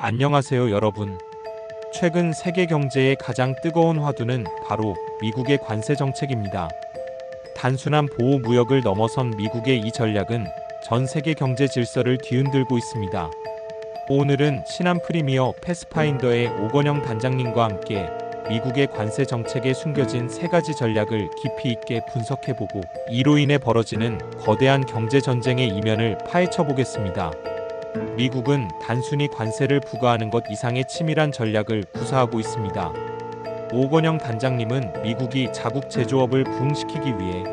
안녕하세요, 여러분. 최근 세계 경제의 가장 뜨거운 화두는 바로 미국의 관세 정책입니다. 단순한 보호 무역을 넘어선 미국의 이 전략은 전 세계 경제 질서를 뒤흔들고 있습니다. 오늘은 신한 프리미어 패스파인더의 오건영 단장님과 함께 미국의 관세 정책에 숨겨진 세 가지 전략을 깊이 있게 분석해보고 이로 인해 벌어지는 거대한 경제 전쟁의 이면을 파헤쳐 보겠습니다. 미국은 단순히 관세를 부과하는 것 이상의 치밀한 전략을 구사하고 있습니다. 오건영 단장님은 미국이 자국 제조업을 부흥시키기 위해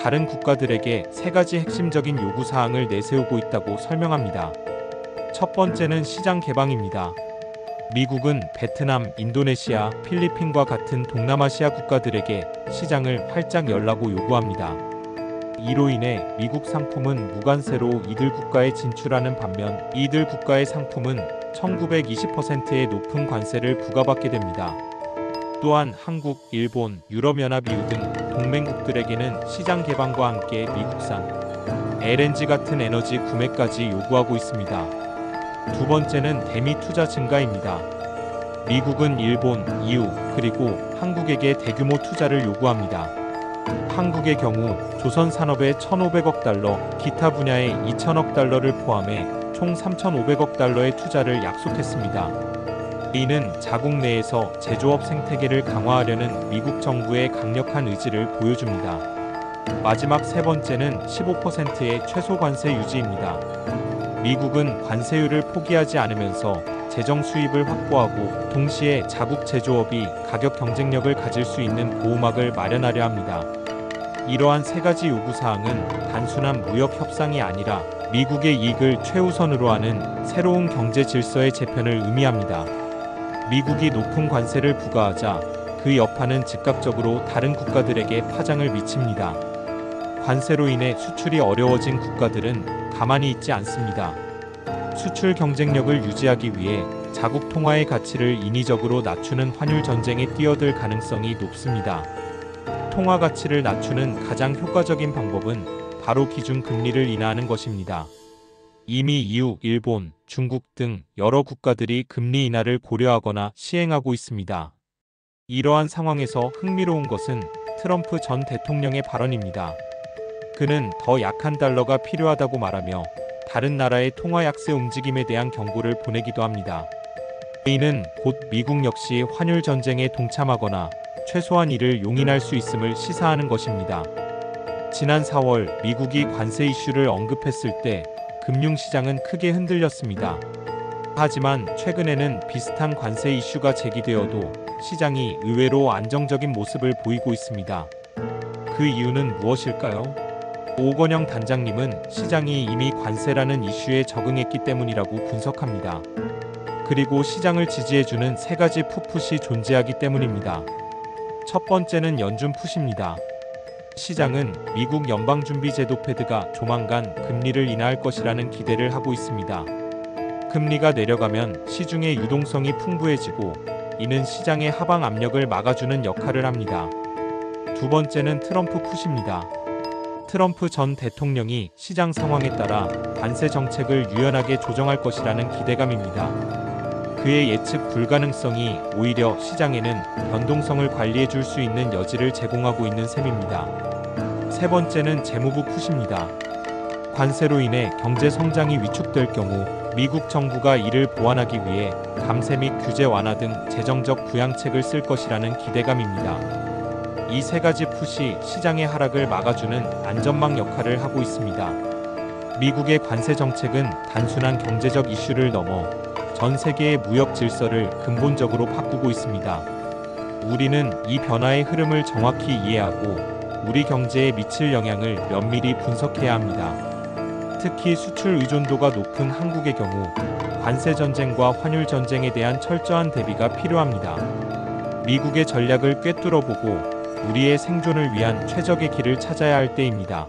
다른 국가들에게 세 가지 핵심적인 요구사항을 내세우고 있다고 설명합니다. 첫 번째는 시장 개방입니다. 미국은 베트남, 인도네시아, 필리핀과 같은 동남아시아 국가들에게 시장을 활짝 열라고 요구합니다. 이로 인해 미국 상품은 무관세로 이들 국가에 진출하는 반면 이들 국가의 상품은 1920%의 높은 관세를 부과받게 됩니다. 또한 한국, 일본, 유럽연합 EU 등 동맹국들에게는 시장 개방과 함께 미국산 LNG 같은 에너지 구매까지 요구하고 있습니다. 두 번째는 대미 투자 증가입니다. 미국은 일본, EU, 그리고 한국에게 대규모 투자를 요구합니다. 한국의 경우 조선 산업에 1,500억 달러, 기타 분야에 2,000억 달러를 포함해 총 3,500억 달러의 투자를 약속했습니다. 이는 자국 내에서 제조업 생태계를 강화하려는 미국 정부의 강력한 의지를 보여줍니다. 마지막 세 번째는 15%의 최소 관세 유지입니다. 미국은 관세율을 포기하지 않으면서 재정 수입을 확보하고 동시에 자국 제조업이 가격 경쟁력을 가질 수 있는 보호막을 마련하려 합니다. 이러한 세 가지 요구사항은 단순한 무역 협상이 아니라 미국의 이익을 최우선으로 하는 새로운 경제 질서의 재편을 의미합니다. 미국이 높은 관세를 부과하자 그 여파는 즉각적으로 다른 국가들에게 파장을 미칩니다. 관세로 인해 수출이 어려워진 국가들은 가만히 있지 않습니다. 수출 경쟁력을 유지하기 위해 자국 통화의 가치를 인위적으로 낮추는 환율 전쟁에 뛰어들 가능성이 높습니다. 통화 가치를 낮추는 가장 효과적인 방법은 바로 기준 금리를 인하하는 것입니다. 이미 EU, 일본, 중국 등 여러 국가들이 금리 인하를 고려하거나 시행하고 있습니다. 이러한 상황에서 흥미로운 것은 트럼프 전 대통령의 발언입니다. 그는 더 약한 달러가 필요하다고 말하며 다른 나라의 통화 약세 움직임에 대한 경고를 보내기도 합니다. 이는 곧 미국 역시 환율 전쟁에 동참하거나 최소한 이를 용인할 수 있음을 시사하는 것입니다. 지난 4월 미국이 관세 이슈를 언급했을 때 금융시장은 크게 흔들렸습니다. 하지만 최근에는 비슷한 관세 이슈가 제기되어도 시장이 의외로 안정적인 모습을 보이고 있습니다. 그 이유는 무엇일까요? 오건영 단장님은 시장이 이미 관세라는 이슈에 적응했기 때문이라고 분석합니다. 그리고 시장을 지지해주는 세 가지 풋풋이 존재하기 때문입니다. 첫 번째는 연준 풋입니다. 시장은 미국 연방준비제도 패드가 조만간 금리를 인하할 것이라는 기대를 하고 있습니다. 금리가 내려가면 시중의 유동성이 풍부해지고 이는 시장의 하방 압력을 막아주는 역할을 합니다. 두 번째는 트럼프 풋입니다. 트럼프 전 대통령이 시장 상황에 따라 관세 정책을 유연하게 조정할 것이라는 기대감입니다. 그의 예측 불가능성이 오히려 시장에는 변동성을 관리해 줄 수 있는 여지를 제공하고 있는 셈입니다. 세 번째는 재무부 풋입니다. 관세로 인해 경제 성장이 위축될 경우 미국 정부가 이를 보완하기 위해 감세 및 규제 완화 등 재정적 부양책을 쓸 것이라는 기대감입니다. 이 세 가지 풋이 시장의 하락을 막아주는 안전망 역할을 하고 있습니다. 미국의 관세 정책은 단순한 경제적 이슈를 넘어 전 세계의 무역 질서를 근본적으로 바꾸고 있습니다. 우리는 이 변화의 흐름을 정확히 이해하고 우리 경제에 미칠 영향을 면밀히 분석해야 합니다. 특히 수출 의존도가 높은 한국의 경우 관세 전쟁과 환율 전쟁에 대한 철저한 대비가 필요합니다. 미국의 전략을 꿰뚫어보고 우리의 생존을 위한 최적의 길을 찾아야 할 때입니다.